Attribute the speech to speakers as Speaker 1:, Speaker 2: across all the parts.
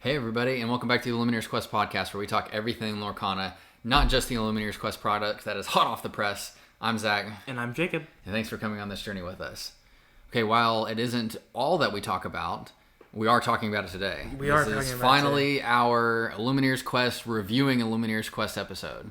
Speaker 1: Hey everybody, and welcome back to the Illumineers Quest Podcast, where we talk everything Lorcana, not just the Illumineers Quest product that is hot off the press. I'm Zach.
Speaker 2: And I'm Jacob.
Speaker 1: And thanks for coming on this journey with us. Okay, while it isn't all that we talk about, we are talking about it today. This is finally our Illumineers Quest reviewing Illumineers Quest episode.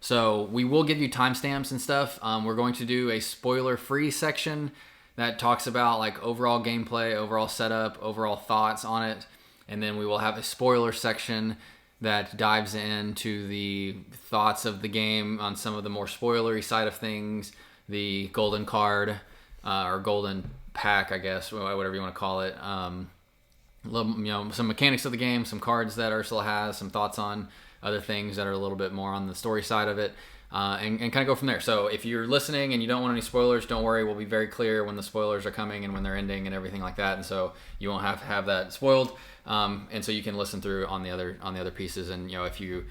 Speaker 1: So we will give you timestamps and stuff. We're going to do a spoiler-free section that talks about like overall gameplay, overall setup, overall thoughts on it. And then we will have a spoiler section that dives into the thoughts of the game on some of the more spoilery side of things, the golden card, or golden pack, I guess, whatever you want to call it. Some mechanics of the game, some cards that Ursula has, some thoughts on other things that are a little bit more on the story side of it, and kind of go from there. So if you're listening and you don't want any spoilers, don't worry. We'll be very clear when the spoilers are coming and when they're ending and everything like that. And so you won't have to have that spoiled. And so you can listen through on the other pieces. And, if you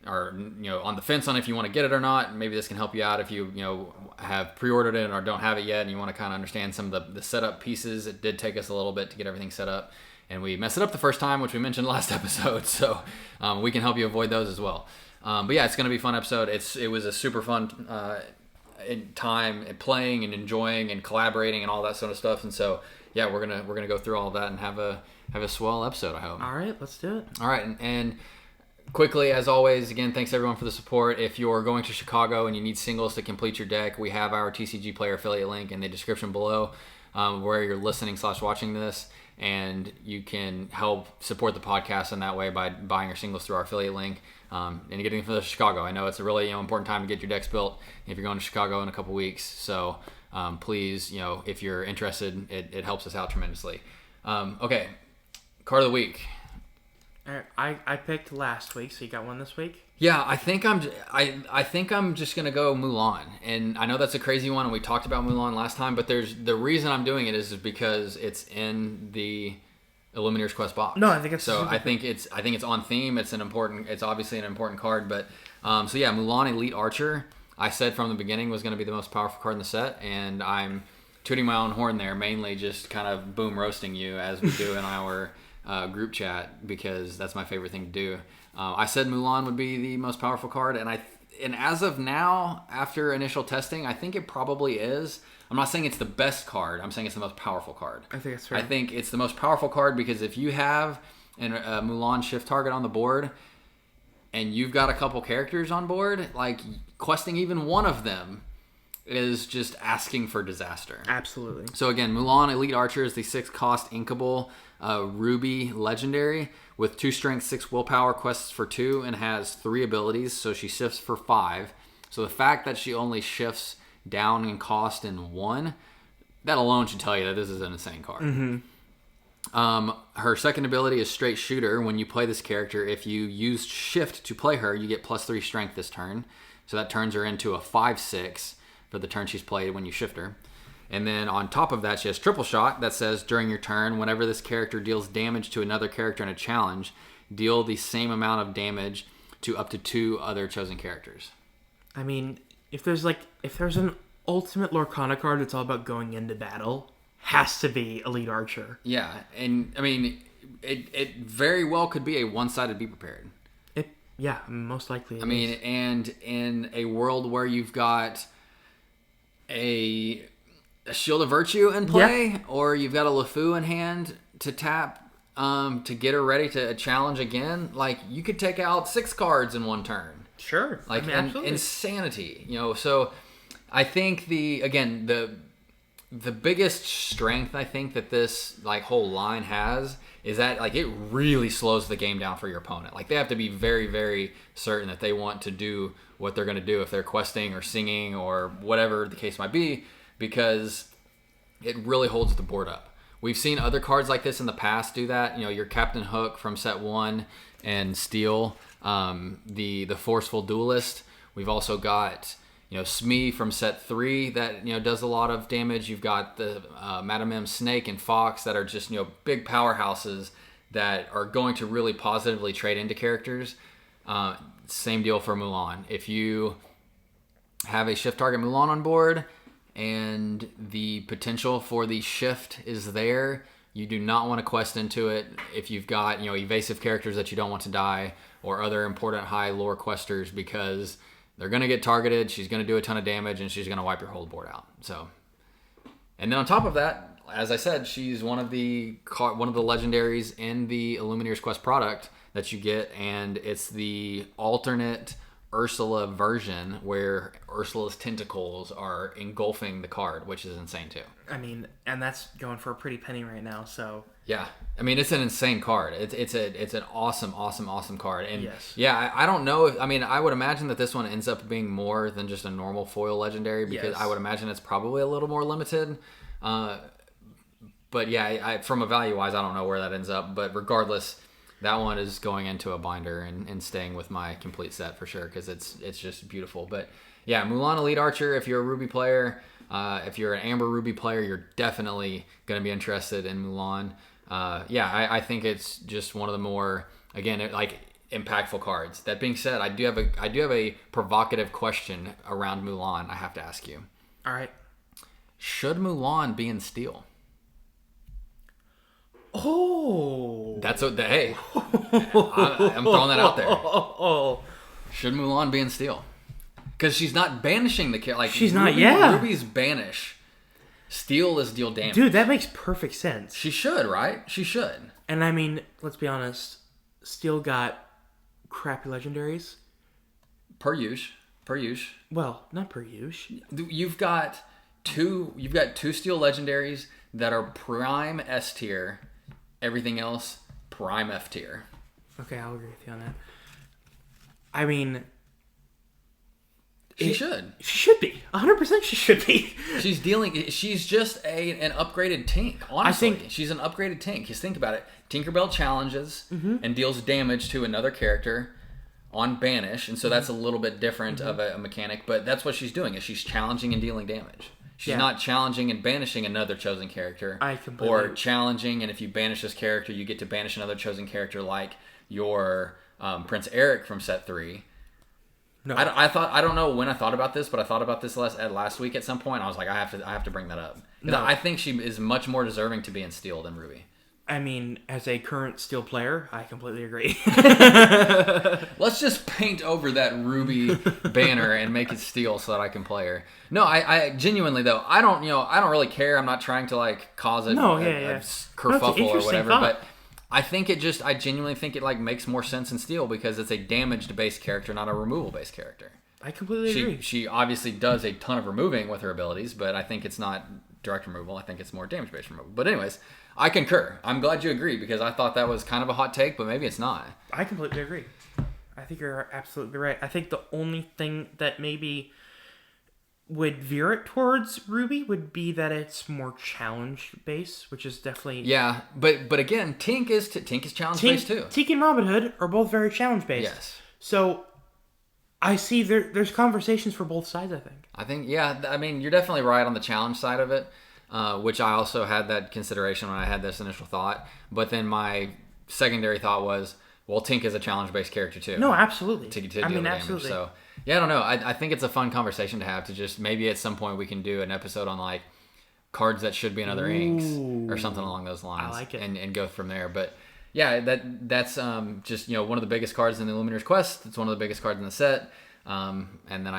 Speaker 1: are, on the fence on if you want to get it or not, maybe this can help you out if you, have pre-ordered it or don't have it yet and you want to kind of understand some of the setup pieces. It did take us a little bit to get everything set up. And we messed it up the first time, which we mentioned last episode. So we can help you avoid those as well. But yeah, it's going to be a fun episode. It was a super fun time playing and enjoying and collaborating and all that sort of stuff. And so yeah, we're gonna go through all of that and have a swell episode, I hope.
Speaker 2: All right, let's do it.
Speaker 1: All right, and quickly, as always, again, thanks everyone for the support. If you're going to Chicago and you need singles to complete your deck, we have our TCG Player affiliate link in the description below, where you're listening/watching this. And you can help support the podcast in that way by buying your singles through our affiliate link and getting them for Chicago. I know it's a really important time to get your decks built if you're going to Chicago in a couple weeks. So please, if you're interested, it helps us out tremendously. Okay, card of the week.
Speaker 2: I picked last week, so you got one this week?
Speaker 1: Yeah, I think I'm just gonna go Mulan, and I know that's a crazy one, and we talked about Mulan last time. But the reason I'm doing it is because it's in the Illumineers Quest box.
Speaker 2: No, I think it's
Speaker 1: so. I think it's on theme. It's obviously an important card. But so yeah, Mulan Elite Archer. I said from the beginning was going to be the most powerful card in the set, and I'm tooting my own horn there, mainly just kind of boom roasting you as we do in our group chat, because that's my favorite thing to do. I said Mulan would be the most powerful card, and as of now, after initial testing, I think it probably is. I'm not saying it's the best card. I'm saying it's the most powerful card.
Speaker 2: I think that's right.
Speaker 1: I think it's the most powerful card because if you have a Mulan shift target on the board, and you've got a couple characters on board, like questing even one of them is just asking for disaster.
Speaker 2: Absolutely.
Speaker 1: So again, Mulan Elite Archer is the 6-cost inkable Ruby legendary with 2 strength, 6 willpower, quests for 2, and has 3 abilities, so she shifts for 5. So the fact that she only shifts down in cost in 1, that alone should tell you that this is an insane card.
Speaker 2: Mm-hmm.
Speaker 1: Her second ability is Straight Shooter. When you play this character, if you use shift to play her, you get +3 strength this turn. So that turns her into a 5/6 for the turn she's played when you shift her. And then on top of that, she has Triple Shot that says during your turn, whenever this character deals damage to another character in a challenge, deal the same amount of damage to up to 2 other chosen characters.
Speaker 2: I mean, if there's an ultimate Lorcana card that's all about going into battle, has to be Elite Archer.
Speaker 1: Yeah, and I mean, it very well could be a one-sided Be Prepared.
Speaker 2: Yeah, most likely.
Speaker 1: I mean, and in a world where you've got a Shield of Virtue in play, or you've got a LeFou in hand to tap to get her ready to challenge again, like you could take out 6 cards in one turn.
Speaker 2: Sure.
Speaker 1: Like insanity, So I think the biggest strength I think that this like whole line has is that like it really slows the game down for your opponent. Like they have to be very, very certain that they want to do what they're going to do if they're questing or singing or whatever the case might be, because it really holds the board up. We've seen other cards like this in the past do that. Your Captain Hook from set 1 and Steel, the Forceful Duelist. We've also got Smee from set 3 that does a lot of damage. You've got the Madame M Snake and Fox that are just big powerhouses that are going to really positively trade into characters. Same deal for Mulan. If you have a shift target Mulan on board and the potential for the shift is there, You do not want to quest into it if you've got, evasive characters that you don't want to die or other important high lore questers, because they're going to get targeted. She's going to do a ton of damage, and she's going to wipe your whole board out. So, and then on top of that, as I said, she's one of the legendaries in the Illumineers Quest product that you get, and it's the alternate Ursula version where Ursula's tentacles are engulfing the card, which is insane too.
Speaker 2: I mean, and that's going for a pretty penny right now. So
Speaker 1: yeah, I mean, it's an insane card. It's an awesome card. And
Speaker 2: yes.
Speaker 1: Yeah, I don't know if, I would imagine that this one ends up being more than just a normal foil legendary, because
Speaker 2: Yes.
Speaker 1: I would imagine it's probably a little more limited. But yeah, from a value wise, I don't know where that ends up. But regardless, that one is going into a binder and staying with my complete set for sure, because it's just beautiful. But yeah, Mulan Elite Archer, if you're a Ruby player, if you're an Amber Ruby player, you're definitely going to be interested in Mulan. I think it's just one of the more, again, impactful cards. That being said, I do have a provocative question around Mulan I have to ask you.
Speaker 2: All right.
Speaker 1: Should Mulan be in steel?
Speaker 2: Oh,
Speaker 1: That's what. Hey, I'm throwing that out there. Should Mulan be in steel? Because she's not banishing the character. Like,
Speaker 2: she's not. Yeah,
Speaker 1: Ruby's banish. Steel is deal damage.
Speaker 2: Dude, that makes perfect sense.
Speaker 1: She should, right? She should.
Speaker 2: And I mean, let's be honest. Steel got crappy legendaries.
Speaker 1: Per use.
Speaker 2: Well, not per use.
Speaker 1: You've got two steel legendaries that are prime S tier. Everything else, prime F tier.
Speaker 2: Okay, I'll agree with you on that. I mean,
Speaker 1: she should.
Speaker 2: She should be. 100% she should be.
Speaker 1: She's just an upgraded Tink, honestly. I think she's an upgraded Tink. Just think about it. Tinkerbell challenges and deals damage to another character on banish, and so that's a little bit different of a mechanic, but that's what she's doing, is she's challenging and dealing damage. She's not challenging and banishing another chosen character. Or challenging, and if you banish this character, you get to banish another chosen character, like your Prince Eric from set 3. No. I don't know when I thought about this, but I thought about this last week at some point. I was like, I have to bring that up. No. I think she is much more deserving to be in steel than Ruby.
Speaker 2: I mean, as a current steel player, I completely agree.
Speaker 1: Let's just paint over that Ruby banner and make it steel so that I can play her. No, I genuinely though, I don't really care. I'm not trying to cause a kerfuffle or whatever, but I genuinely think it makes more sense in steel because it's a damaged based character, not a removal based character.
Speaker 2: I completely agree.
Speaker 1: She obviously does a ton of removing with her abilities, but I think it's not direct removal. I think it's more damage based removal. But anyways, I concur. I'm glad you agree because I thought that was kind of a hot take, but maybe it's not.
Speaker 2: I completely agree. I think you're absolutely right. I think the only thing that maybe would veer it towards Ruby would be that it's more challenge based, which is definitely
Speaker 1: but again, Tink is challenge based too.
Speaker 2: Tink and Robin Hood are both very challenge based.
Speaker 1: Yes.
Speaker 2: So I see there's conversations for both sides. I think
Speaker 1: you're definitely right on the challenge side of it. Which I also had that consideration when I had this initial thought. But then my secondary thought was, well, Tink is a challenge-based character too.
Speaker 2: No, absolutely.
Speaker 1: To deal with damage. So, yeah, I don't know. I think it's a fun conversation to have to just maybe at some point we can do an episode on cards that should be in other inks or something along those lines.
Speaker 2: I like it.
Speaker 1: And go from there. But yeah, that's just one of the biggest cards in the Illumineers Quest. It's one of the biggest cards in the set. And then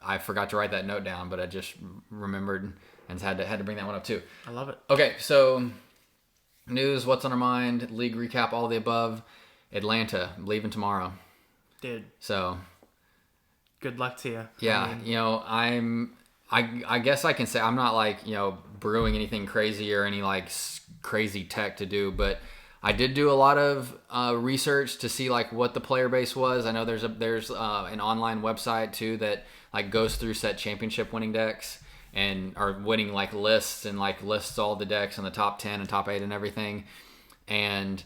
Speaker 1: I forgot to write that note down, but I just remembered and had to bring that one up too.
Speaker 2: I love it.
Speaker 1: Okay, so news, what's on our mind, league recap, all of the above. Atlanta, leaving tomorrow.
Speaker 2: Dude.
Speaker 1: So.
Speaker 2: Good luck to you.
Speaker 1: Yeah, I guess I can say I'm not brewing anything crazy or any crazy tech to do, but I did do a lot of research to see what the player base was. I know there's an online website too that goes through set championship winning decks and are winning lists and lists all the decks in the top 10 and top 8 and everything. And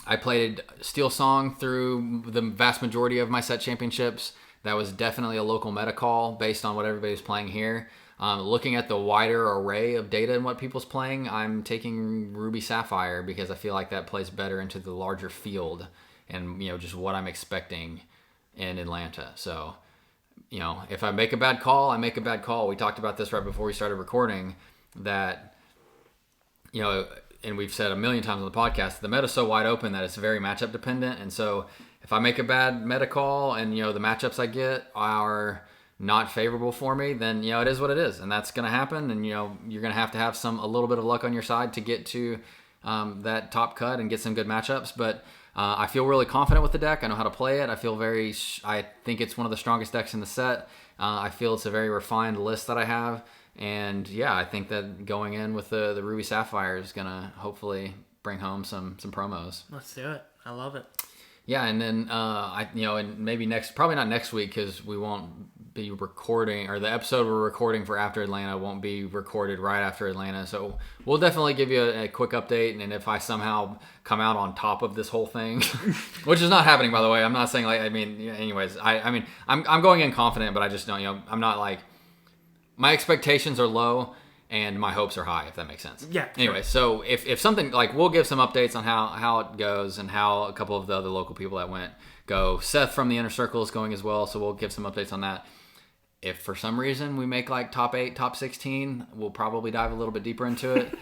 Speaker 1: I played Steel Song through the vast majority of my set championships. That was definitely a local meta call based on what everybody's playing here. Looking at the wider array of data and what people's playing, I'm taking Ruby Sapphire because I feel like that plays better into the larger field and just what I'm expecting in Atlanta. So if I make a bad call, I make a bad call. We talked about this right before we started recording that, and we've said a million times on the podcast, the meta's so wide open that it's very matchup dependent. And so if I make a bad meta call and, the matchups I get are not favorable for me, then, it is what it is. And that's going to happen. And, you're going to have a little bit of luck on your side to get to that top cut and get some good matchups. But I feel really confident with the deck. I know how to play it. I think it's one of the strongest decks in the set. I feel it's a very refined list that I have. And yeah, I think that going in with the Ruby Sapphire is going to hopefully bring home some promos.
Speaker 2: Let's do it. I love it.
Speaker 1: Yeah, and then and maybe probably not next week because we won't be recording, or the episode we're recording for after Atlanta won't be recorded right after Atlanta. So we'll definitely give you a quick update, and if I somehow come out on top of this whole thing, which is not happening, by the way. I'm not saying anyways. I'm going in confident, but I just don't. I'm not like, my expectations are low and my hopes are high, if that makes sense.
Speaker 2: Yeah.
Speaker 1: Anyway, so if something, we'll give some updates on how it goes and how a couple of the other local people that went go. Seth from the Inner Circle is going as well, so we'll give some updates on that. If for some reason we make top 8, top 16, we'll probably dive a little bit deeper into it.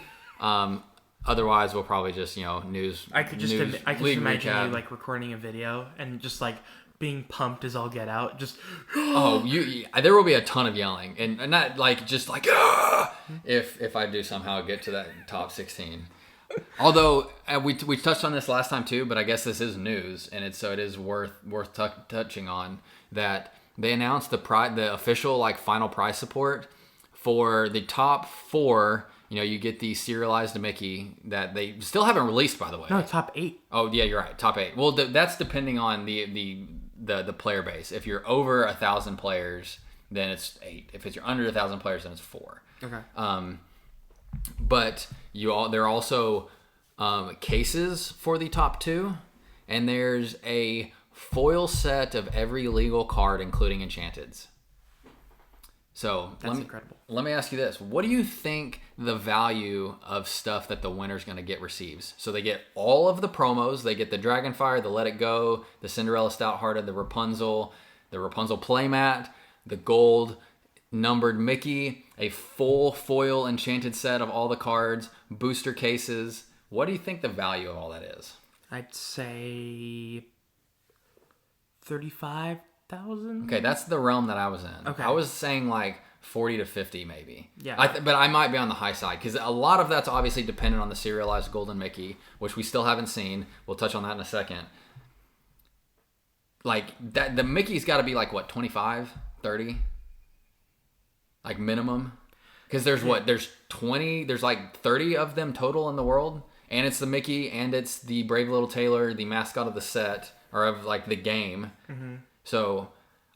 Speaker 1: Otherwise, we'll probably just, news.
Speaker 2: I could just imagine
Speaker 1: recap.
Speaker 2: you recording a video and just being pumped as all get out. Just
Speaker 1: there will be a ton of yelling and not if I do somehow get to that top 16. Although we touched on this last time too, but I guess this is news, and it is worth touching on that. They announced the official final prize support for the top 4. You get the serialized Mickey that they still haven't released, by the way.
Speaker 2: No, top 8.
Speaker 1: Oh yeah, you're right, top 8. Well, that's depending on the player base. If you're over 1,000 players, then it's 8. If you're under 1,000 players, then it's 4.
Speaker 2: Okay.
Speaker 1: But there are also cases for the top 2, and there's a foil set of every legal card, including enchanteds. So
Speaker 2: that's incredible.
Speaker 1: Let me ask you this: what do you think the value of stuff that the winner's going to get receives? So they get all of the promos. They get the Dragonfire, the Let It Go, the Cinderella Stouthearted, the Rapunzel playmat, the gold numbered Mickey, a full foil enchanted set of all the cards, booster cases. What do you think the value of all that is?
Speaker 2: I'd say 35,000.
Speaker 1: Okay, that's the realm that I was in.
Speaker 2: Okay.
Speaker 1: I was saying 40 to 50 maybe.
Speaker 2: Yeah.
Speaker 1: But I might be on the high side because a lot of that's obviously dependent on the serialized Golden Mickey, which we still haven't seen. We'll touch on that in a second. The Mickey's got to be 25, 30? Minimum? Because there's 20, there's 30 of them total in the world. And it's the Mickey, and it's the Brave Little Tailor, the mascot of the set, or of the game. Mm-hmm. So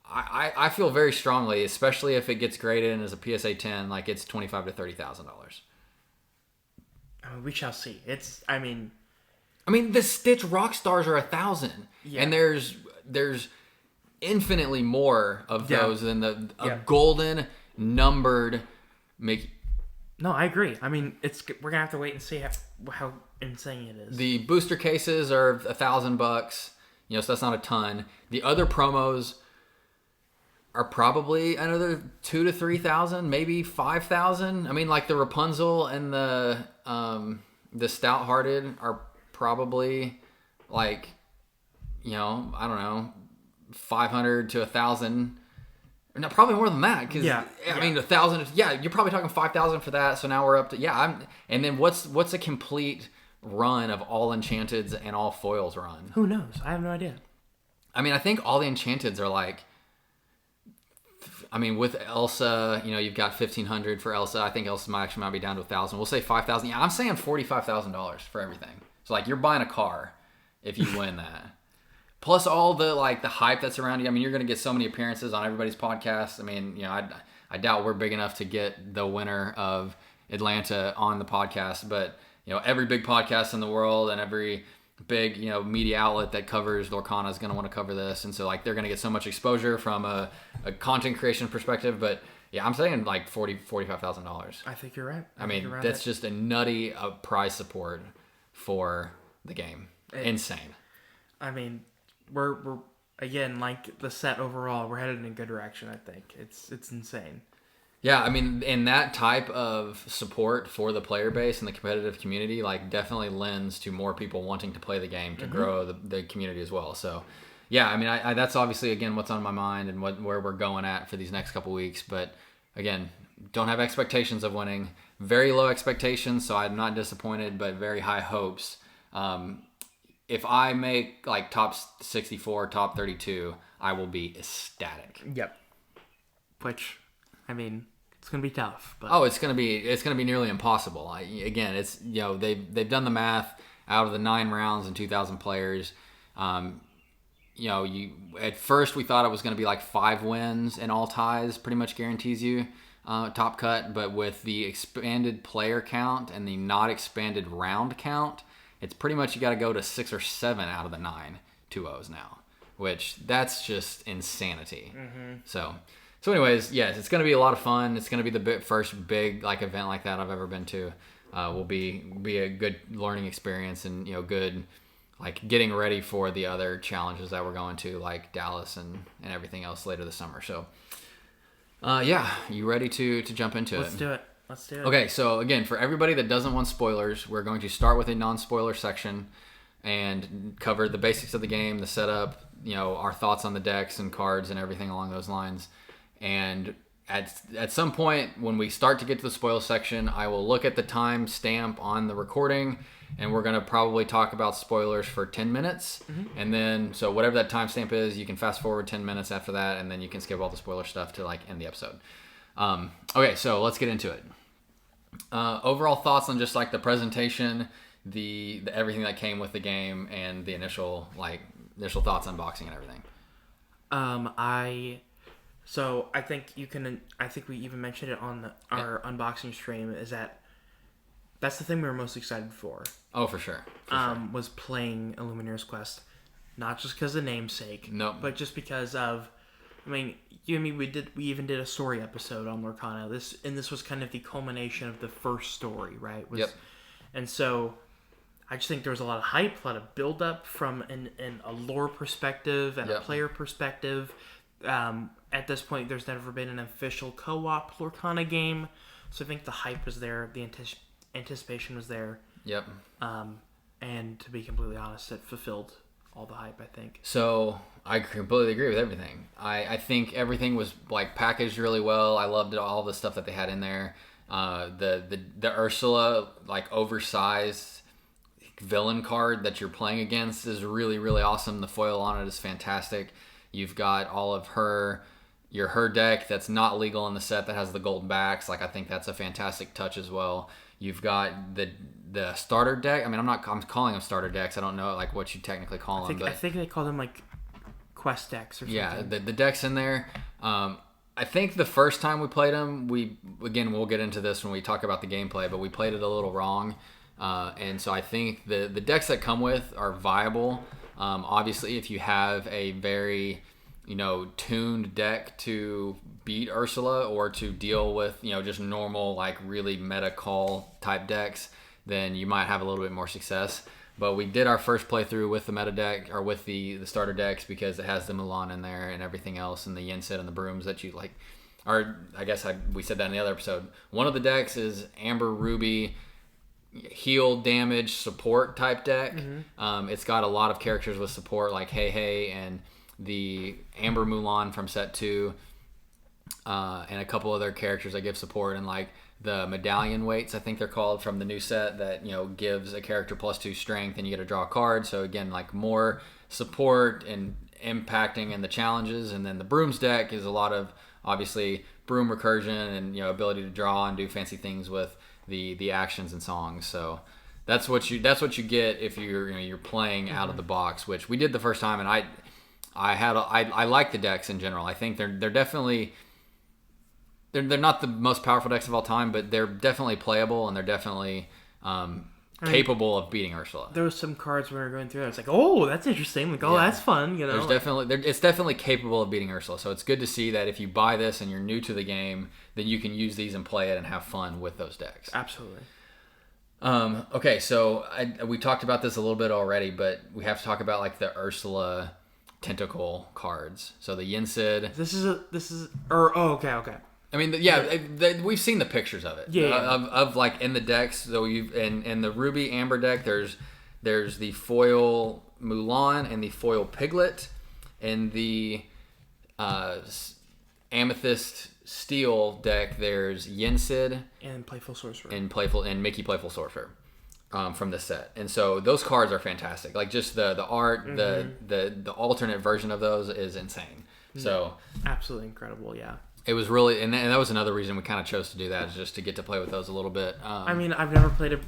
Speaker 1: I feel very strongly, especially if it gets graded and as a PSA 10, it's $25,000 to $30,000.
Speaker 2: We shall see. The
Speaker 1: Stitch rock stars are 1,000, and there's infinitely more of those than a golden numbered Mickey.
Speaker 2: No, I agree. We're gonna have to wait and see how insane it is.
Speaker 1: The booster cases are $1,000, so that's not a ton. The other promos are probably another 2,000 to 3,000, maybe 5,000. The Rapunzel and the Stouthearted are probably I don't know, 500 to 1,000. No, probably more than that. Cause, 1,000. Yeah, you're probably talking 5,000 for that. So now we're up to and then what's a complete run of all enchanteds and all foils run?
Speaker 2: Who knows? I have no idea.
Speaker 1: I think all the enchanteds are with Elsa, you've got 1,500 for Elsa. I think Elsa might be down to 1,000. We'll say 5,000. Yeah, I'm saying $45,000 for everything. So you're buying a car if you win that. Plus all the the hype that's around you. You're going to get so many appearances on everybody's podcast. I doubt we're big enough to get the winner of Atlanta on the podcast, but every big podcast in the world and every big media outlet that covers Lorcana is going to want to cover this, and so they're going to get so much exposure from a content creation perspective. But yeah, I'm saying $45,000.
Speaker 2: I think you're right.
Speaker 1: That's just a nutty prize support for the game. Insane.
Speaker 2: We're again, the set overall, we're headed in a good direction. I think it's insane.
Speaker 1: Yeah, I mean, and that type of support for the player base and the competitive community, like, definitely lends to more people wanting to play the game to grow the community as well. So, yeah, I mean, I that's obviously, again, what's on my mind and where we're going at for these next couple weeks. But, again, don't have expectations of winning. Very low expectations, so I'm not disappointed, but very high hopes. If I make, like, top 64, top 32, I will be ecstatic.
Speaker 2: Yep. Which, I mean, it's gonna be tough. But
Speaker 1: it's gonna be nearly impossible. Again, it's they've done the math out of the 9 rounds and 2,000 players. At first we thought it was gonna be like 5 wins and all ties pretty much guarantees you top cut, but with the expanded player count and the not expanded round count, it's pretty much you got to go to 6 or 7 out of the 9 2-0s now, which that's just insanity. So anyways, yes, it's going to be a lot of fun. It's going to be the first big like event like that I've ever been to. Will be a good learning experience and good like getting ready for the other challenges that we're going to, like Dallas and everything else later this summer. So you ready to jump into
Speaker 2: Let's do it.
Speaker 1: Okay, so again, for everybody that doesn't want spoilers, we're going to start with a non-spoiler section and cover the basics of the game, the setup, our thoughts on the decks and cards and everything along those lines. And at some point when we start to get to the spoil section, I will look at the time stamp on the recording, and we're going to probably talk about spoilers for 10 minutes. And then, so whatever that timestamp is, you can fast forward 10 minutes after that, and then you can skip all the spoiler stuff to like end the episode. Okay, so let's get into it. Overall thoughts on just like the presentation, the everything that came with the game, and the initial thoughts, unboxing, and everything.
Speaker 2: I think we even mentioned it on our unboxing stream, is that's the thing we were most excited for.
Speaker 1: Oh, for sure.
Speaker 2: Was playing Illumineers Quest, not just because of namesake, but just because of, I mean, you and me, we even did a story episode on Lorcana. This was kind of the culmination of the first story, right?
Speaker 1: Yep.
Speaker 2: And so I just think there was a lot of hype, a lot of build up from a lore perspective and a player perspective. At this point, there's never been an official co-op Lorcana game, so I think the hype was there, the anticipation was there.
Speaker 1: Yep.
Speaker 2: And to be completely honest, it fulfilled all the hype, I think.
Speaker 1: So I completely agree with everything. I think everything was like packaged really well. I loved all the stuff that they had in there. The Ursula like oversized villain card that you're playing against is really, really awesome. The foil on it is fantastic. You've got all of her deck that's not legal in the set that has the gold backs. Like, I think that's a fantastic touch as well. You've got the starter deck. I mean, I'm calling them starter decks. I don't know like what you technically call them. But
Speaker 2: I think they call them like quest decks or something.
Speaker 1: Yeah, the decks in there. I think the first time we played them, we'll get into this when we talk about the gameplay, but we played it a little wrong. And so I think the decks that come with are viable. Obviously, if you have a very, tuned deck to beat Ursula or to deal with, just normal, like really meta call type decks, then you might have a little bit more success. But we did our first playthrough with the meta deck, or with the starter decks, because it has the Mulan in there and everything else, and the Yensid and the brooms that you like. Or I guess we said that in the other episode. One of the decks is Amber Ruby heal damage support type deck. It's got a lot of characters with support, like Hey and the Amber Mulan from set 2, and a couple other characters that give support, and like the medallion weights, I think they're called, from the new set that gives a character +2 strength, and you get to draw a card. So again, like more support and impacting in the challenges. And then the brooms deck is a lot of obviously broom recursion and ability to draw and do fancy things with the actions and songs. So that's what you get if you're playing out of the box, which we did the first time. And I like the decks in general. I think they're definitely they're not the most powerful decks of all time, but they're definitely playable, and they're definitely capable of beating Ursula.
Speaker 2: There was some cards when we were going through it. I was like, oh, that's interesting. Like, that's fun.
Speaker 1: It's definitely capable of beating Ursula. So it's good to see that if you buy this and you're new to the game, then you can use these and play it and have fun with those decks.
Speaker 2: Absolutely.
Speaker 1: Okay, so we talked about this a little bit already, but we have to talk about like the Ursula tentacle cards. So the Yensid.
Speaker 2: Okay.
Speaker 1: I mean, we've seen the pictures of it.
Speaker 2: Yeah.
Speaker 1: Of like in the decks. So in the Ruby Amber deck, there's the foil Mulan and the foil Piglet, and the Amethyst Steel deck. There's Yensid
Speaker 2: and Playful Sorcerer
Speaker 1: and Mickey Playful Sorcerer. From the set, and so those cards are fantastic. Like just the art, the alternate version of those is insane. So
Speaker 2: absolutely incredible. Yeah,
Speaker 1: it was really, and that was another reason we kind of chose to do that, is just to get to play with those a little bit.
Speaker 2: I mean, I've never played a.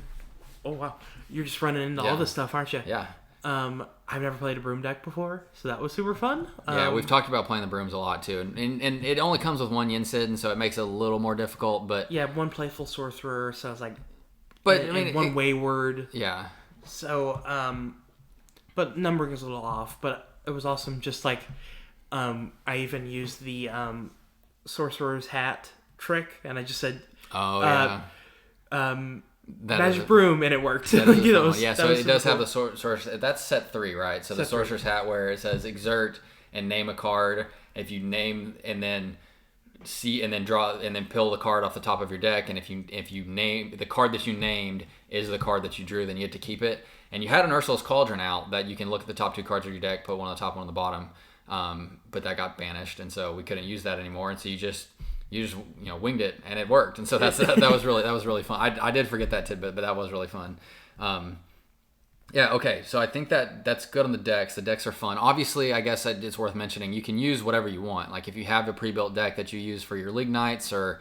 Speaker 2: Oh wow, you're just running into all this stuff, aren't you?
Speaker 1: Yeah.
Speaker 2: I've never played a broom deck before, so that was super fun.
Speaker 1: Yeah, we've talked about playing the brooms a lot too, and it only comes with one Yensid, and so it makes it a little more difficult. But
Speaker 2: yeah, one Playful Sorcerer sounds like.
Speaker 1: But
Speaker 2: I mean, one wayward.
Speaker 1: Yeah.
Speaker 2: So, but numbering is a little off. But it was awesome. Just like, I even used the sorcerer's hat trick, and I just said,
Speaker 1: "Oh yeah."
Speaker 2: Magic broom, and it worked.
Speaker 1: So it does have the sorcerer. That's set 3, right? So the sorcerer's hat, where it says exert and name a card. If you name and then draw and then peel the card off the top of your deck, and if you name the card that you named is the card that you drew, then you get to keep it. And you had an Ursula's Cauldron out that you can look at the top 2 cards of your deck, put one on the top, one on the bottom, but that got banished, and so we couldn't use that anymore. And so you just winged it, and it worked. And so that was really fun. I did forget that tidbit, but that was really fun. Yeah, okay, so I think that's good on the decks. The decks are fun. Obviously, I guess it's worth mentioning, you can use whatever you want. Like if you have a pre-built deck that you use for your league nights or,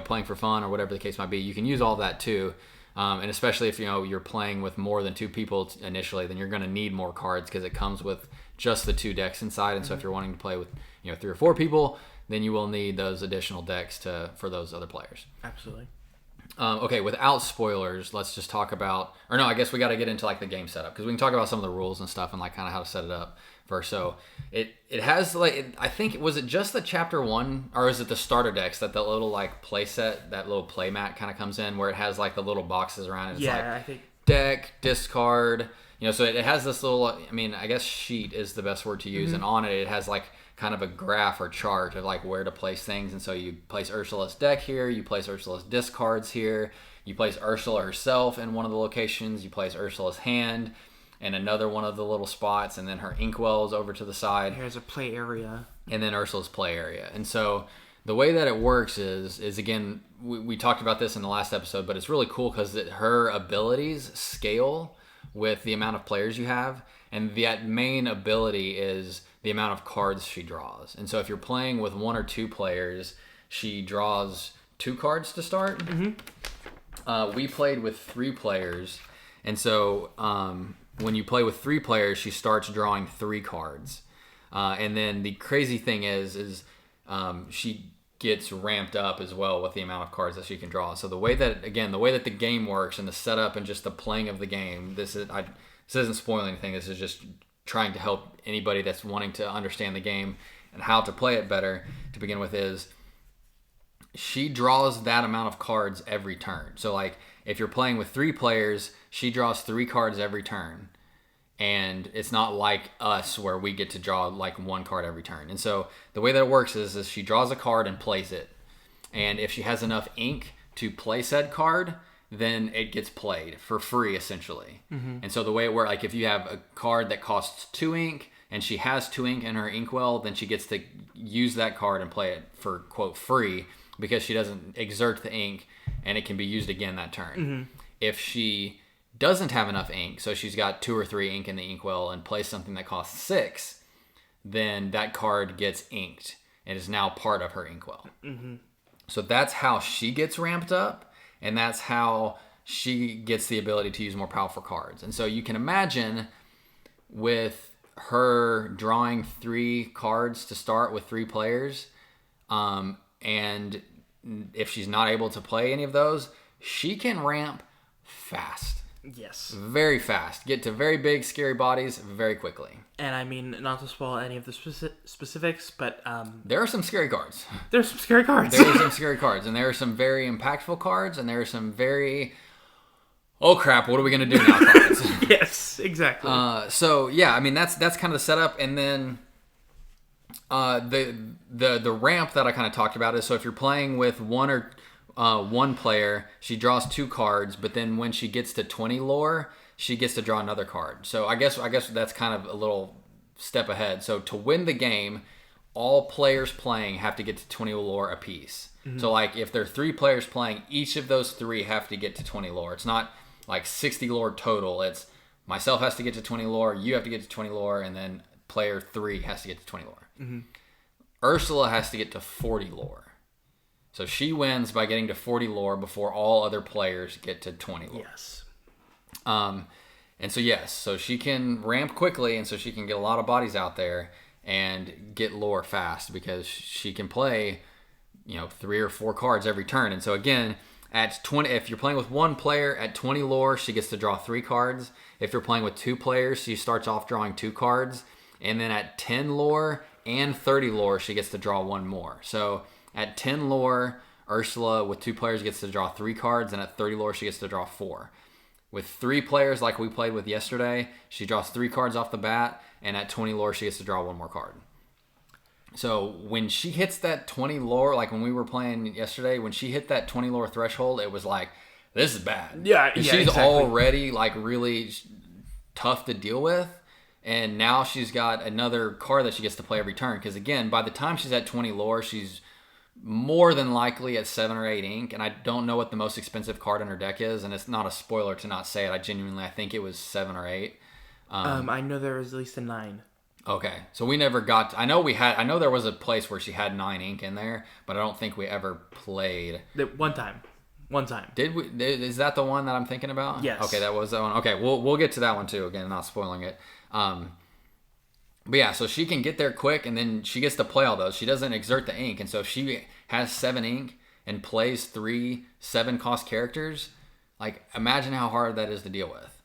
Speaker 1: playing for fun or whatever the case might be, you can use all that too. And especially if, you're playing with more than 2 people initially, then you're going to need more cards because it comes with just the 2 decks inside. And so if you're wanting to play with, 3 or 4 people, then you will need those additional decks for those other players.
Speaker 2: Absolutely.
Speaker 1: Okay, without spoilers, let's just talk about, or no, I guess we got to get into like the game setup, because we can talk about some of the rules and stuff and like kind of how to set it up first. So it has I think, was it just the chapter 1, or is it the starter decks that the little like play set, that little play mat kind of comes in, where it has like the little boxes around it? It's
Speaker 2: I think
Speaker 1: deck, discard, so it has this little, I guess sheet is the best word to use, and on it has like kind of a graph or chart of like where to place things. And so you place Ursula's deck here, you place Ursula's discards here, you place Ursula herself in one of the locations, you place Ursula's hand in another one of the little spots, and then her inkwell is over to the side.
Speaker 2: Here's a play area. And
Speaker 1: then Ursula's play area. And so the way that it works is again, we talked about this in the last episode, but it's really cool because her abilities scale with the amount of players you have. And that main ability is the amount of cards she draws. And so if you're playing with 1 or 2 players, she draws 2 cards to start. We played with 3 players. And so when you play with 3 players, she starts drawing 3 cards. And then the crazy thing is she gets ramped up as well with the amount of cards that she can draw. So the way that the game works and the setup and just the playing of the game, this isn't spoiling anything. This is just trying to help anybody that's wanting to understand the game and how to play it better to begin with. Is she draws that amount of cards every turn. So like if you're playing with 3 players, she draws 3 cards every turn. And it's not like us where we get to draw like 1 card every turn. And so the way that it works is she draws a card and plays it. And if she has enough ink to play said card, then it gets played for free, essentially. And so the way it works, like if you have a card that costs 2 ink and she has 2 ink in her inkwell, then she gets to use that card and play it for, quote, free, because she doesn't exert the ink and it can be used again that turn. If she doesn't have enough ink, so she's got 2 or 3 ink in the inkwell and plays something that costs 6, then that card gets inked and is now part of her inkwell. So that's how she gets ramped up. And that's how she gets the ability to use more powerful cards. And so you can imagine with her drawing 3 cards to start with 3 players, and if she's not able to play any of those, she can ramp fast.
Speaker 2: Yes.
Speaker 1: Very fast. Get to very big, scary bodies very quickly.
Speaker 2: And I mean, not to spoil any of the specifics, but
Speaker 1: there are some scary cards.
Speaker 2: There's some scary cards.
Speaker 1: There are some scary cards, and there are some very impactful cards, and there are some very, oh crap, what are we going to do now cards.
Speaker 2: Yes, exactly.
Speaker 1: So yeah, I mean, that's kind of the setup. And then The ramp that I kind of talked about is, so if you're playing with one player, she draws 2 cards, but then when she gets to 20 lore, she gets to draw another card. So I guess that's kind of a little step ahead. So to win the game, all players playing have to get to 20 lore apiece. Mm-hmm. So like if there are 3 players playing, each of those 3 have to get to 20 lore. It's not like 60 lore total. It's myself has to get to 20 lore, you have to get to 20 lore, and then player 3 has to get to 20 lore. Mm-hmm. Ursula has to get to 40 lore. So she wins by getting to 40 lore before all other players get to 20 lore.
Speaker 2: Yes.
Speaker 1: And so yes, so she can ramp quickly, and so she can get a lot of bodies out there and get lore fast because she can play, 3 or 4 cards every turn. And so again, at 20, if you're playing with one player at 20 lore, she gets to draw 3 cards. If you're playing with 2 players, she starts off drawing 2 cards, and then at 10 lore and 30 lore, she gets to draw 1 more. So at 10 lore, Ursula with 2 players gets to draw 3 cards, and at 30 lore, she gets to draw 4. With 3 players, like we played with yesterday, she draws 3 cards off the bat, and at 20 lore, she gets to draw 1 more card. So when she hits that 20 lore, like when we were playing yesterday, when she hit that 20 lore threshold, it was like, this is bad.
Speaker 2: Yeah,
Speaker 1: she's
Speaker 2: exactly.
Speaker 1: Already like really tough to deal with, and now she's got another card that she gets to play every turn. Because again, by the time she's at 20 lore, she's more than likely at 7 or 8 ink, and I don't know what the most expensive card in her deck is, and it's not a spoiler to not say it. I think it was 7 or 8.
Speaker 2: I know there was at least a 9.
Speaker 1: Okay, so we never got. I know there was a place where she had 9 ink in there, but I don't think we ever played.
Speaker 2: One time.
Speaker 1: Did we? Is that the one that I'm thinking about?
Speaker 2: Yes.
Speaker 1: Okay, that was that one. Okay, we'll get to that one too. Again, not spoiling it. But yeah, so she can get there quick, and then she gets to play all those. She doesn't exert the ink, and so if she has 7 ink and plays 3 7-cost characters, like imagine how hard that is to deal with.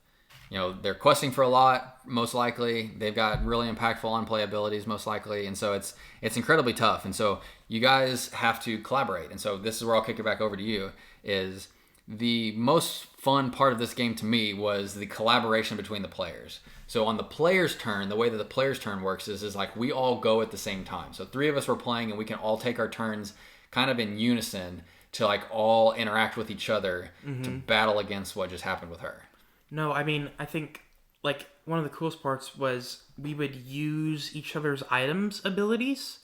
Speaker 1: They're questing for a lot, most likely. They've got really impactful on-play abilities, most likely, and so it's incredibly tough. And so you guys have to collaborate. And so this is where I'll kick it back over to you. Is the most fun part of this game to me was the collaboration between the players. So on the player's turn, the way that the player's turn works is like we all go at the same time. So 3 of us were playing, and we can all take our turns kind of in unison to like all interact with each other to battle against what just happened with her.
Speaker 2: No, I mean, I think like one of the coolest parts was we would use each other's items abilities.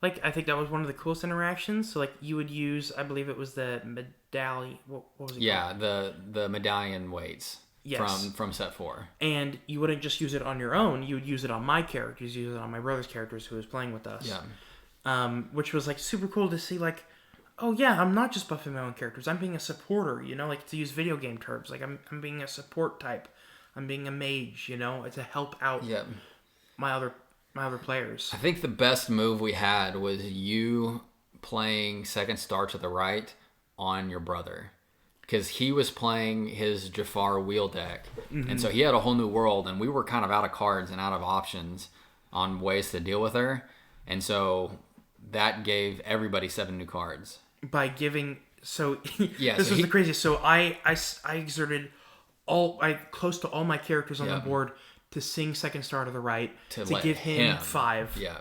Speaker 2: Like I think that was one of the coolest interactions. So like you would use, I believe it was the medallion. What was it called?
Speaker 1: Yeah, the medallion weights.
Speaker 2: Yes.
Speaker 1: From set 4.
Speaker 2: And you wouldn't just use it on your own. You would use it on my characters. Use it on my brother's characters who was playing with us.
Speaker 1: Yeah.
Speaker 2: Which was like super cool to see. Like, oh yeah, I'm not just buffing my own characters. I'm being a supporter. Like to use video game terms. Like I'm being a support type. I'm being a mage. To help out.
Speaker 1: Yeah.
Speaker 2: My other players.
Speaker 1: I think the best move we had was you playing second star to the right on your brother. Because he was playing his Jafar wheel deck. Mm-hmm. And so he had a whole new world, and we were kind of out of cards and out of options on ways to deal with her. And so that gave everybody 7 new cards.
Speaker 2: By giving... So,
Speaker 1: yeah,
Speaker 2: this was the craziest. So I exerted close to all my characters on the board to sing second star to the right, to give him 5.
Speaker 1: Yeah.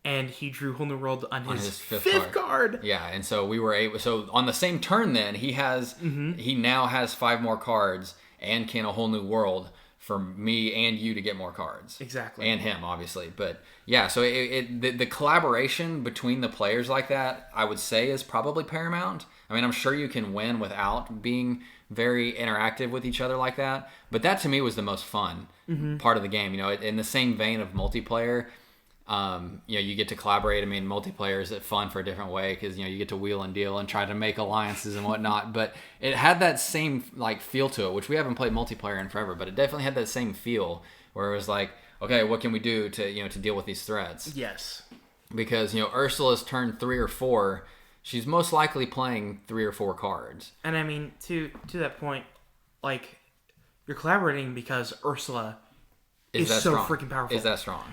Speaker 2: And he drew Whole New World on his fifth card.
Speaker 1: Yeah, and so we were able... So on the same turn then, he now has 5 more cards and can a Whole New World for me and you to get more cards.
Speaker 2: Exactly.
Speaker 1: And him, obviously. But yeah, so the collaboration between the players like that, I would say, is probably paramount. I mean, I'm sure you can win without being very interactive with each other like that. But that to me was the most fun part of the game. In the same vein of multiplayer... you get to collaborate. I mean, multiplayer is fun for a different way because you get to wheel and deal and try to make alliances and whatnot. But it had that same like feel to it, which we haven't played multiplayer in forever. But it definitely had that same feel where it was like, okay, what can we do to to deal with these threats?
Speaker 2: Yes.
Speaker 1: Because Ursula's turn 3 or 4, she's most likely playing 3 or 4 cards.
Speaker 2: And I mean, to that point, like you're collaborating because Ursula is so
Speaker 1: strong?
Speaker 2: Freaking powerful.
Speaker 1: Is that strong?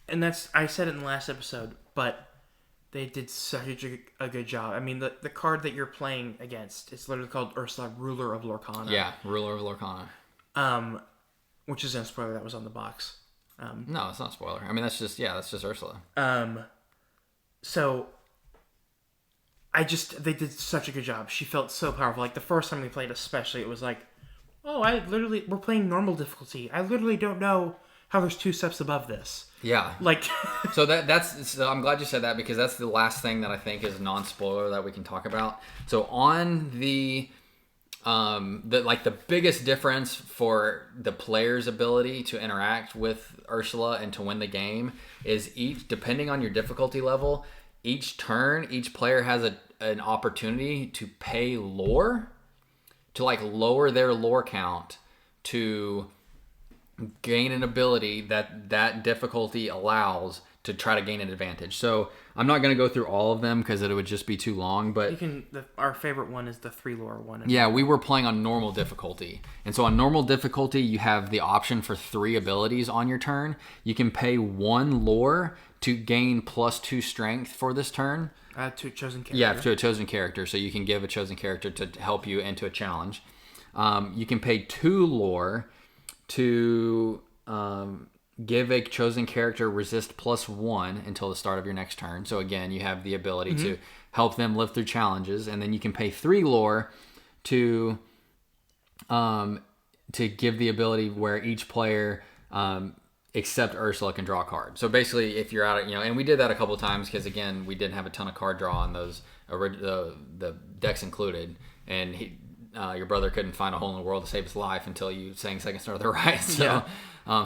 Speaker 2: And I said it in the last episode, but they did such a good job. I mean, the card that you're playing against, it's literally called Ursula, Ruler of Lorcana.
Speaker 1: Yeah, Ruler of Lorcana.
Speaker 2: Which is a spoiler that was on the box.
Speaker 1: No, it's not a spoiler. I mean, that's just Ursula.
Speaker 2: So they did such a good job. She felt so powerful. Like the first time we played, especially, it was like, oh, we're playing normal difficulty. I literally don't know how there's 2 steps above this.
Speaker 1: Yeah.
Speaker 2: Like,
Speaker 1: so I'm glad you said that, because that's the last thing that I think is non-spoiler that we can talk about. So on the biggest difference for the player's ability to interact with Ursula and to win the game is depending on your difficulty level, each turn, each player has an opportunity to pay lore, to like lower their lore count to gain an ability that difficulty allows to try to gain an advantage. So I'm not going to go through all of them because it would just be too long. But
Speaker 2: our favorite one is the 3 lore one.
Speaker 1: Yeah, we were playing on normal difficulty, and so on normal difficulty, you have the option for 3 abilities on your turn. You can pay 1 lore to gain +2 strength for this turn.
Speaker 2: To a chosen character.
Speaker 1: Yeah, to a chosen character. So you can give a chosen character to help you into a challenge. You can pay 2 lore to give a chosen character resist +1 until the start of your next turn. So again, you have the ability to help them live through challenges, and then you can pay 3 lore to give the ability where each player except Ursula can draw a card. So basically, if you're out of, and we did that a couple of times because again, we didn't have a ton of card draw on those the decks included, and your brother couldn't find a hole in the world to save his life until you sang Second Star of the Right. So,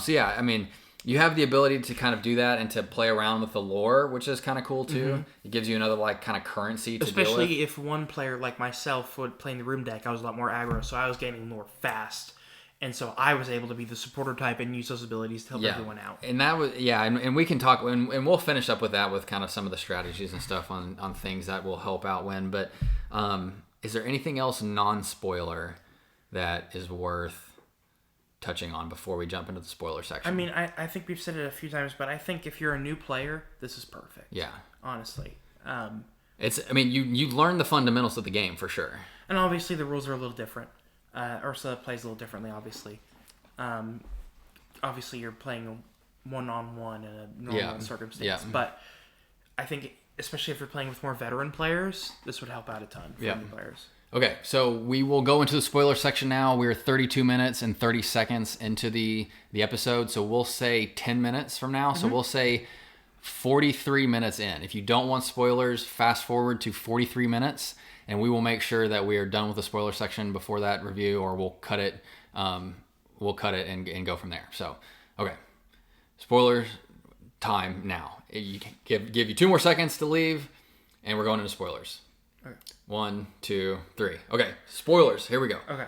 Speaker 1: yeah. I mean, you have the ability to kind of do that and to play around with the lore, which is kind of cool too. It gives you another like kind of currency to deal with.
Speaker 2: Especially if one player like myself would play in the room deck, I was a lot more aggro, so I was gaining lore fast. And so I was able to be the supporter type and use those abilities to help everyone out.
Speaker 1: And that was, and we can talk, and we'll finish up with that with kind of some of the strategies and stuff on things that will help out win. But is there anything else non-spoiler that is worth touching on before we jump into the spoiler section?
Speaker 2: I mean, I think we've said it a few times, but I think if you're a new player, this is perfect.
Speaker 1: Yeah.
Speaker 2: Honestly.
Speaker 1: You learn the fundamentals of the game for sure.
Speaker 2: And obviously the rules are a little different. Ursula plays a little differently, obviously. Obviously, you're playing one-on-one in a normal circumstance. Yeah. But I think, especially if you're playing with more veteran players, this would help out a ton for new players.
Speaker 1: Okay, so we will go into the spoiler section now. We're 32 minutes and 30 seconds into the episode, so we'll say 10 minutes from now. So we'll say 43 minutes in. If you don't want spoilers, fast forward to 43 minutes. And we will make sure that we are done with the spoiler section before that review, or we'll cut it. We'll cut it and go from there. So, okay, spoilers time now. You give you 2 more seconds to leave, and we're going into spoilers. Okay. 1, 2, 3. Okay, spoilers. Here we go.
Speaker 2: Okay.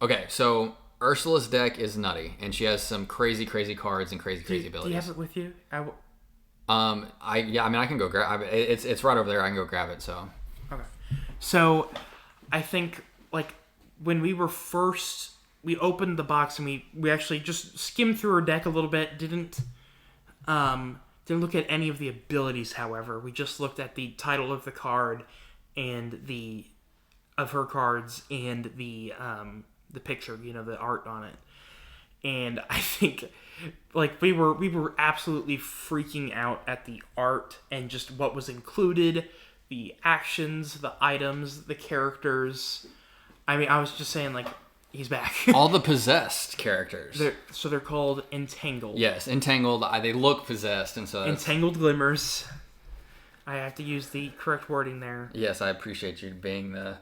Speaker 1: Okay. So Ursula's deck is nutty, and she has some crazy cards and crazy abilities.
Speaker 2: Do you have it with you?
Speaker 1: I can go grab it. It's right over there. I can go grab it. So.
Speaker 2: Okay. So, I think like when we opened the box and we actually just skimmed through her deck a little bit. Didn't look at any of the abilities. However, we just looked at the title of the card and of her cards and the picture. The art on it. And I think, like, we were absolutely freaking out at the art and just what was included, the actions, the items, the characters. I mean, I was just saying, like, he's back.
Speaker 1: All the possessed characters.
Speaker 2: They're called Entangled.
Speaker 1: Yes, Entangled. They look possessed, and so
Speaker 2: Entangled Glimmers. I have to use the correct wording there.
Speaker 1: Yes, I appreciate you being the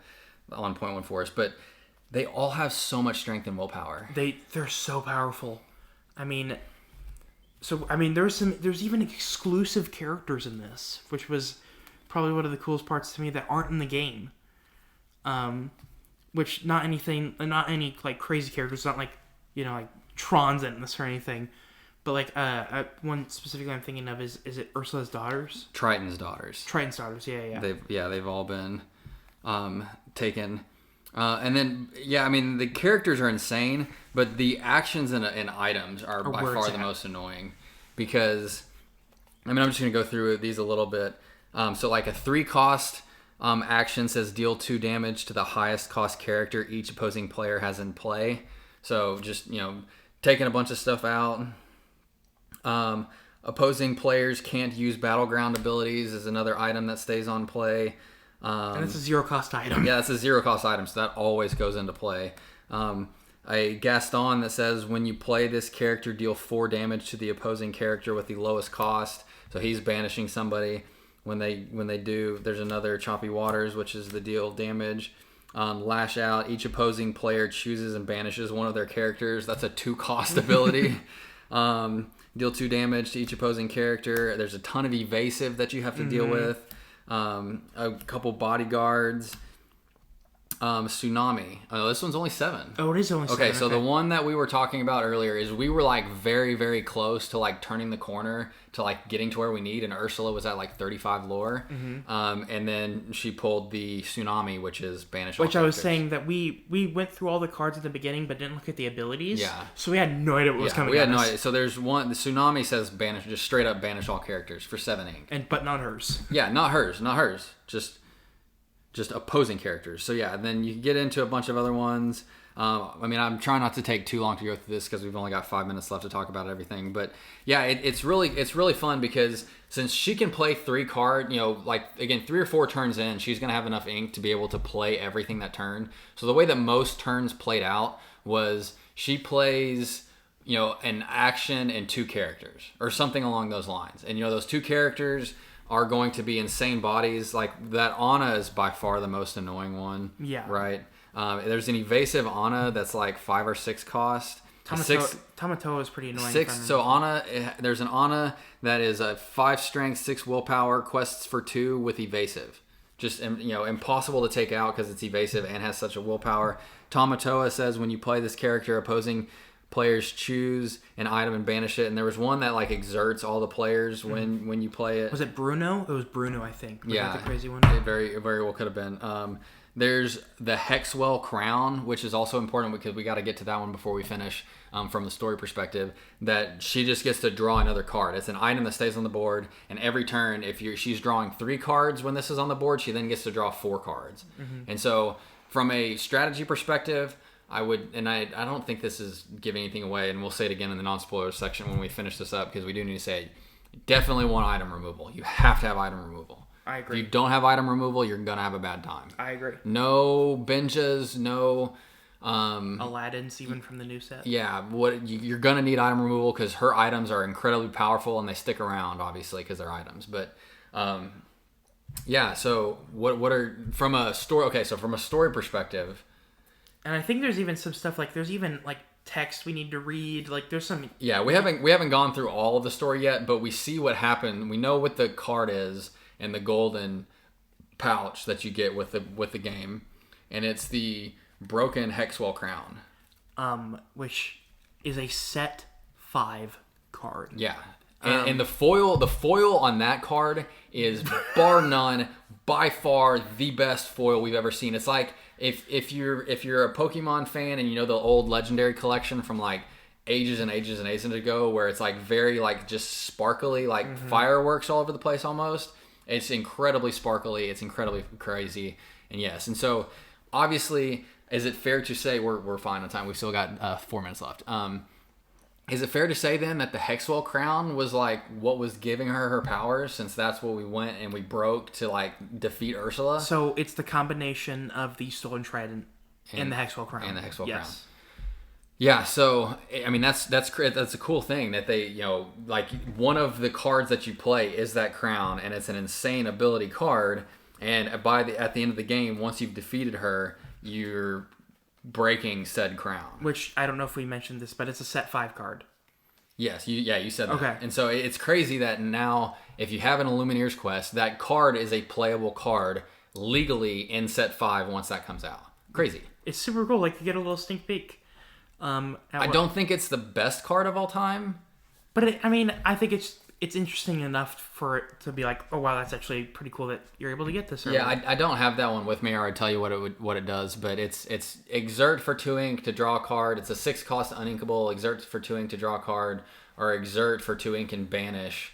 Speaker 1: on point one for us, but they all have so much strength and willpower.
Speaker 2: They're so powerful. There's even exclusive characters in this, which was probably one of the coolest parts to me that aren't in the game. Which not any like crazy characters, not like like Tron's in this or anything, but like one specifically I'm thinking of is it Ursula's daughters?
Speaker 1: Triton's daughters.
Speaker 2: Yeah.
Speaker 1: They've all been taken. And then, the characters are insane, but the actions and items are by far the most annoying because, I'm just going to go through these a little bit. So like a 3-cost action says deal 2 damage to the highest cost character each opposing player has in play. So just, taking a bunch of stuff out. Opposing players can't use battleground abilities is another item that stays on play.
Speaker 2: And it's a 0-cost item.
Speaker 1: Yeah, it's a 0-cost item, so that always goes into play. A Gaston that says when you play this character, deal 4 damage to the opposing character with the lowest cost. So he's banishing somebody. When they do, there's another Choppy Waters, which is the deal damage. Lash Out. Each opposing player chooses and banishes one of their characters. That's a 2-cost ability. Deal 2 damage to each opposing character. There's a ton of evasive that you have to deal with. A couple bodyguards. Tsunami. Oh, this one's only 7.
Speaker 2: Oh, it is only 7.
Speaker 1: Okay, so the one that we were talking about earlier is we were like very, very close to like turning the corner to like getting to where we need, and Ursula was at like 35 lore. And then she pulled the Tsunami, which is banish all
Speaker 2: Which I was
Speaker 1: characters.
Speaker 2: saying that we went through all the cards at the beginning, but didn't look at the abilities.
Speaker 1: Yeah.
Speaker 2: So we had no idea what was coming.
Speaker 1: We had no idea. So there's one. The Tsunami says banish, just straight up banish all characters for 7 ink.
Speaker 2: But not hers.
Speaker 1: Yeah, not hers. Just opposing characters. So yeah, then you can get into a bunch of other ones. I mean, I'm trying not to take too long to go through this because we've only got 5 minutes left to talk about everything. But yeah, it's really fun because since she can play 3 card, like again 3 or 4 turns in, she's gonna have enough ink to be able to play everything that turn. So the way that most turns played out was she plays an action and 2 characters or something along those lines, and those 2 characters are going to be insane bodies. Like that Ana is by far the most annoying one. Yeah. Right. There's an evasive Ana that's like 5 or 6 cost.
Speaker 2: Tamatoa is pretty annoying.
Speaker 1: 6. So Ana, there's an Ana that is a 5 strength, 6 willpower, quests for 2 with evasive. Just impossible to take out because it's evasive and has such a willpower. Tamatoa says when you play this character, opposing players choose an item and banish it, and there was one that like exerts all the players when you play it.
Speaker 2: Was it Bruno? It was Bruno, I think. Was that the crazy one?
Speaker 1: It very, very well could have been. There's the Hexwell Crown, which is also important because we got to get to that one before we finish. From the story perspective, that she just gets to draw another card. It's an item that stays on the board, and every turn, she's drawing 3 cards when this is on the board, she then gets to draw 4 cards. And so, from a strategy perspective, I don't think this is giving anything away, and we'll say it again in the non-spoilers section when we finish this up, because we do need to say, definitely want item removal. You have to have item removal.
Speaker 2: I agree.
Speaker 1: If you don't have item removal, you're going to have a bad time.
Speaker 2: I agree.
Speaker 1: No Benjas, no...
Speaker 2: Aladdin's even from the new set.
Speaker 1: Yeah, you're going to need item removal because her items are incredibly powerful, and they stick around, obviously, because they're items. But, yeah, so what are... From a story... Okay, so from a story perspective...
Speaker 2: And I think there's even some stuff there's even text we need to read. There's some.
Speaker 1: Yeah, we haven't gone through all of the story yet, but we see what happened. We know what the card is and the golden pouch that you get with the game, and it's the broken Hexwell Crown,
Speaker 2: which is a set 5 card.
Speaker 1: Yeah, and the foil on that card is bar none, by far the best foil we've ever seen. It's like. If you're a Pokemon fan and the old Legendary collection from ages and ages and ages ago, where it's very just sparkly, fireworks all over the place almost, it's incredibly sparkly, it's incredibly crazy, and so obviously, is it fair to say we're fine on time? We've still got 4 minutes left. Is it fair to say then that the Hexwell Crown was what was giving her powers, since that's what we went and we broke to defeat Ursula?
Speaker 2: So it's the combination of the Stolen Trident and the Hexwell Crown.
Speaker 1: And the Hexwell Crown. Yeah, so I mean that's a cool thing that they one of the cards that you play is that crown, and it's an insane ability card, and at the end of the game, once you've defeated her, you're breaking said crown.
Speaker 2: Which, I don't know if we mentioned this, but it's a set 5 card.
Speaker 1: Yes, you said that.
Speaker 2: Okay.
Speaker 1: And so it's crazy that now, if you have an Illumineers Quest, that card is a playable card legally in set 5 once that comes out. Crazy.
Speaker 2: It's super cool. You get a little sneak peek.
Speaker 1: I don't think it's the best card of all time.
Speaker 2: But, I think it's interesting enough for it to be oh wow, that's actually pretty cool that you're able to get this early.
Speaker 1: Yeah, I don't have that one with me, or I'd tell you what it does, but it's exert for 2 ink to draw a card. It's a 6 cost uninkable, exert for 2 ink to draw a card, or exert for 2 ink and banish.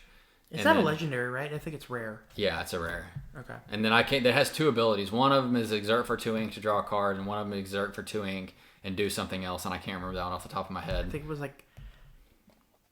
Speaker 2: Is that a legendary, right? I think it's rare.
Speaker 1: Yeah, it's a rare.
Speaker 2: Okay.
Speaker 1: And then that has 2 abilities. One of them is exert for 2 ink to draw a card, and one of them is exert for 2 ink, and do something else, and I can't remember that one off the top of my head.
Speaker 2: I think it was like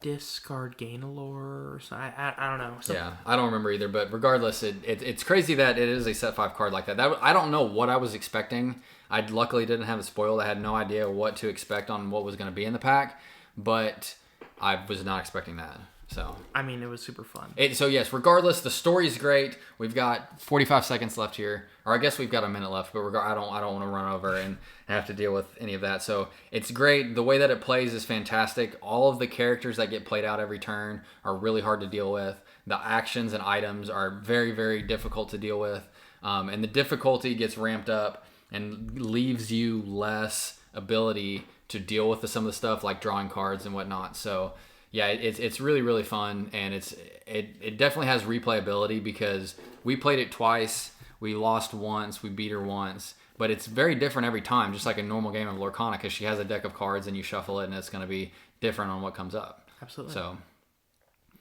Speaker 2: discard Gainalore or something. I don't know.
Speaker 1: Yeah, I don't remember either, but regardless, it's crazy that it is a set 5 card like that. I don't know what I was expecting. I luckily didn't have it spoiled. I had no idea what to expect on what was going to be in the pack, but I was not expecting that. So
Speaker 2: I mean, it was super fun.
Speaker 1: So yes, regardless, the story's great. We've got 45 seconds left here, or I guess we've got a minute left. But I don't want to run over and have to deal with any of that. So it's great. The way that it plays is fantastic. All of the characters that get played out every turn are really hard to deal with. The actions and items are very, very difficult to deal with, and the difficulty gets ramped up and leaves you less ability to deal with some of the stuff like drawing cards and whatnot. So yeah, it's really, really fun, and it definitely has replayability because we played it twice. We lost once, we beat her once, but it's very different every time, just like a normal game of Lorcana, because she has a deck of cards and you shuffle it, and it's going to be different on what comes up.
Speaker 2: Absolutely.
Speaker 1: So,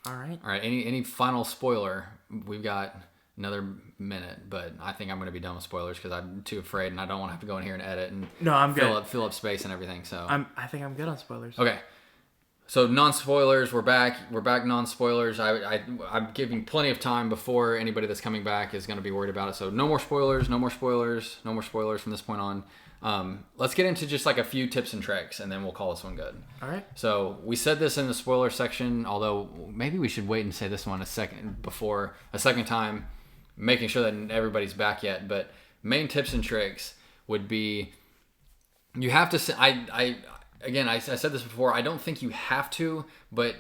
Speaker 2: all right.
Speaker 1: Any final spoiler? We've got another minute, but I think I'm going to be done with spoilers because I'm too afraid, and I don't want to have to go in here and edit and
Speaker 2: I'm
Speaker 1: fill up space and everything. So
Speaker 2: I think I'm good on spoilers.
Speaker 1: Okay. So non-spoilers, we're back non-spoilers. I'm giving plenty of time before anybody that's coming back is going to be worried about it. So no more spoilers from this point on. Let's get into just like a few tips and tricks, and then we'll call this one good.
Speaker 2: All right.
Speaker 1: So we said this in the spoiler section, although maybe we should wait and say this one a second time, making sure that everybody's back yet. But main tips and tricks would be, you have to, Again, I said this before, I don't think you have to, but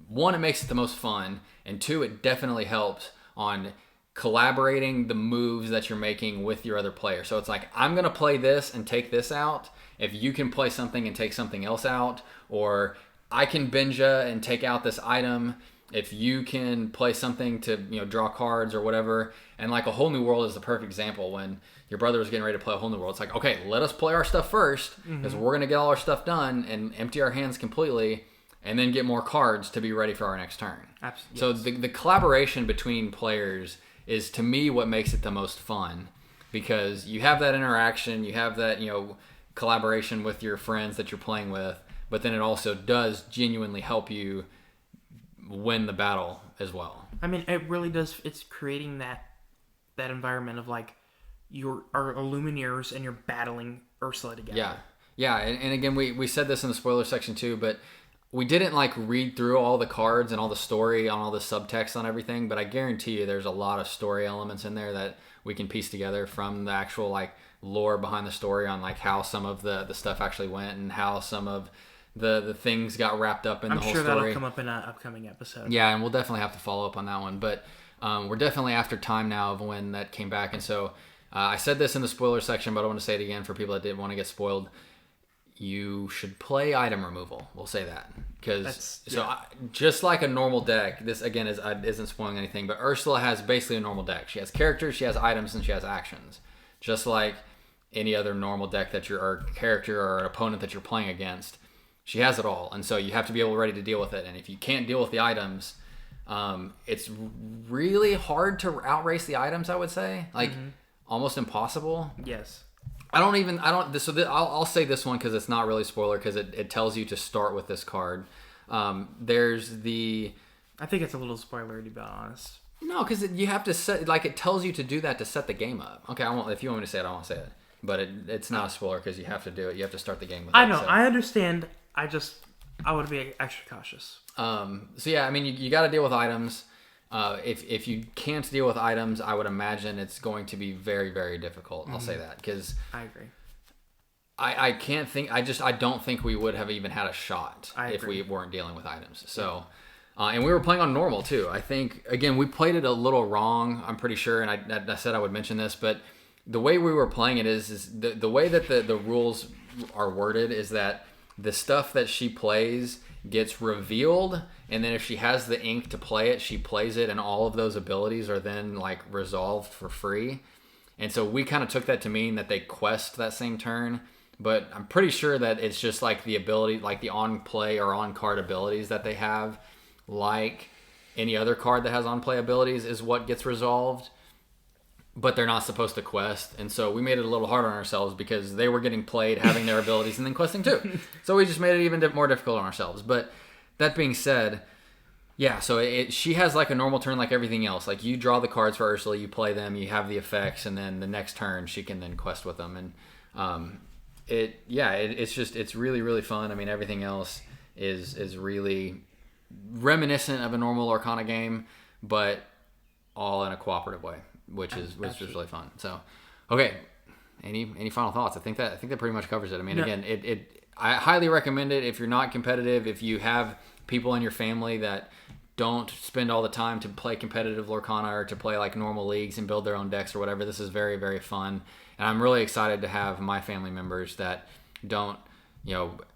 Speaker 1: one, it makes it the most fun, and two, it definitely helps on collaborating the moves that you're making with your other player. So it's like, I'm going to play this and take this out. If you can play something and take something else out, or I can binge and take out this item, if you can play something to draw cards or whatever. And like A Whole New World is the perfect example. When your brother was getting ready to play A Whole New World, it's like, okay, let us play our stuff first, because we're going to get all our stuff done and empty our hands completely, and then get more cards to be ready for our next turn.
Speaker 2: Absolutely.
Speaker 1: So the collaboration between players is, to me, what makes it the most fun, because you have that interaction, you have that collaboration with your friends that you're playing with, but then it also does genuinely help you win the battle as well.
Speaker 2: I mean, it really does. It's creating that environment of like you are Illumineers and you're battling Ursula together.
Speaker 1: Yeah. And again, we said this in the spoiler section too, but we didn't like read through all the cards and all the story on all the subtext on everything. But I guarantee you, there's a lot of story elements in there that we can piece together from the actual like lore behind the story on like how some of the stuff actually went and how some of the things got wrapped up in the whole story.
Speaker 2: I'm sure that'll come up in an upcoming episode.
Speaker 1: Yeah, and we'll definitely have to follow up on that one. But we're definitely after time now of when that came back. And so I said this in the spoiler section, but I want to say it again for people that didn't want to get spoiled. You should play item removal. We'll say that. Because just like a normal deck, this again isn't spoiling anything, but Ursula has basically a normal deck. She has characters, she has items, and she has actions. Just like any other normal deck or character or an opponent that you're playing against. She has it all, and so you have to be ready to deal with it. And if you can't deal with the items, it's really hard to outrace the items, I would say. Like, almost impossible.
Speaker 2: Yes.
Speaker 1: I'll say this one because it's not really spoiler, because it tells you to start with this card. I
Speaker 2: think it's a little spoiler, to be honest.
Speaker 1: No, because you have to set, like, it tells you to do that to set the game up. Okay, I won't. If you want me to say it, I won't say it. But it's not a spoiler because you have to do it. You have to start the game with it.
Speaker 2: I know. I understand. I would be extra cautious.
Speaker 1: So yeah, I mean, you got to deal with items. If you can't deal with items, I would imagine it's going to be very, very difficult. I'll say that because
Speaker 2: I agree.
Speaker 1: I can't think. I don't think we would have even had a shot if we weren't dealing with items. So, and we were playing on normal too. I think again we played it a little wrong. I'm pretty sure, and I said I would mention this, but the way we were playing it is the way that the rules are worded is that the stuff that she plays gets revealed, and then if she has the ink to play it, she plays it, and all of those abilities are then like resolved for free. And so we kind of took that to mean that they quest that same turn, but I'm pretty sure that it's just like the ability, like the on play or on card abilities that they have, like any other card that has on play abilities, is what gets resolved. but they're not supposed to quest. And so we made it a little harder on ourselves because they were getting played, having their abilities, and then questing too. So we just made it even more difficult on ourselves. But that being said, yeah, so she has like a normal turn like everything else. Like you draw the cards for Ursula, you play them, you have the effects, and then the next turn she can then quest with them. And it's really, really fun. I mean, everything else is really reminiscent of a normal Arcana game, but all in a cooperative way, which is really fun. So, okay, any final thoughts? I think that pretty much covers it. I mean, again, I highly recommend it if you're not competitive. If you have people in your family that don't spend all the time to play competitive Lorcana or to play like normal leagues and build their own decks or whatever, this is very, very fun. And I'm really excited to have my family members that don't,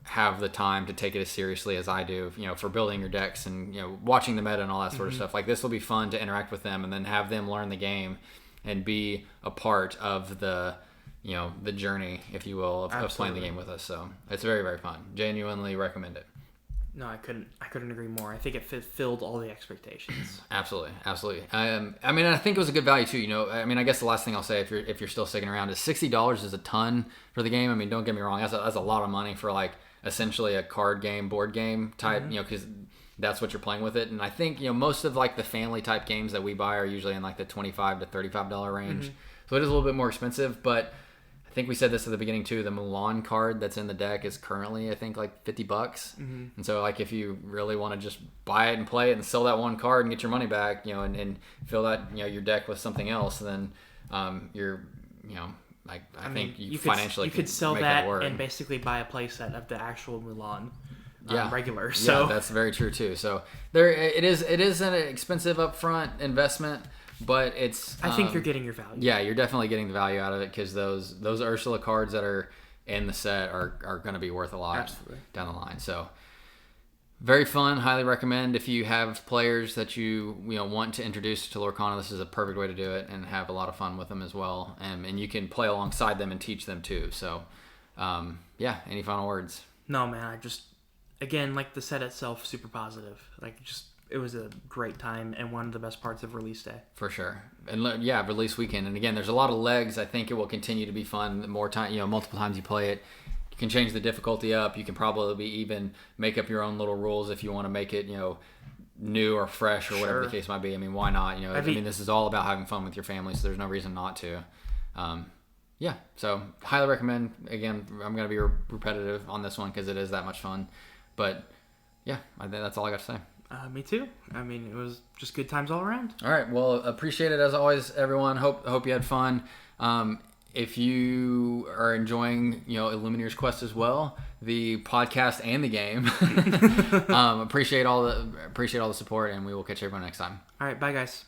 Speaker 1: have the time to take it as seriously as I do, for building your decks and, watching the meta and all that sort of stuff. Like this will be fun to interact with them and then have them learn the game and be a part of the journey, if you will, of playing the game with us. So it's very, very fun. Genuinely recommend it.
Speaker 2: No, I couldn't agree more. I think it filled all the expectations.
Speaker 1: Absolutely. I mean, I think it was a good value too. I mean, I guess the last thing I'll say, if you're still sticking around, is $60 is a ton for the game. I mean, don't get me wrong, that's a lot of money for like essentially a card game, board game type. Because that's what you're playing with it. And I think most of like the family type games that we buy are usually in like the $25 to $35 range. So it is a little bit more expensive, but I think we said this at the beginning too. The Mulan card that's in the deck is currently, I think, like $50. And so, like, if you really want to just buy it and play it and sell that one card and get your money back, and fill that your deck with something else, then you're, I think you financially
Speaker 2: could sell
Speaker 1: make
Speaker 2: that
Speaker 1: work.
Speaker 2: And basically buy a playset of the actual Mulan. Regular.
Speaker 1: So that's very true too. So it is an expensive upfront investment. But I
Speaker 2: think you're getting your value.
Speaker 1: Yeah, you're definitely getting the value out of it because those Ursula cards that are in the set are going to be worth a lot down the line. So very fun. Highly recommend if you have players that you want to introduce to Lorcana. This is a perfect way to do it and have a lot of fun with them as well. And you can play alongside them and teach them too. So any final words?
Speaker 2: No, man. Again, like the set itself, super positive. It was a great time and one of the best parts of release day. For sure. And release weekend. And again, there's a lot of legs. I think it will continue to be fun. The more time, multiple times you play it, you can change the difficulty up. You can probably even make up your own little rules if you want to make it, new or fresh or whatever the case might be. I mean, why not? This is all about having fun with your family, so there's no reason not to. So highly recommend. Again, I'm going to be repetitive on this one because it is that much fun. But I think that's all I got to say. Me too. I mean, it was just good times all around.
Speaker 1: All right. Well, appreciate it as always, everyone. Hope you had fun. If you are enjoying, Illumineers Quest as well, the podcast and the game, appreciate all the support, and we will catch everyone next time.
Speaker 2: All right. Bye, guys.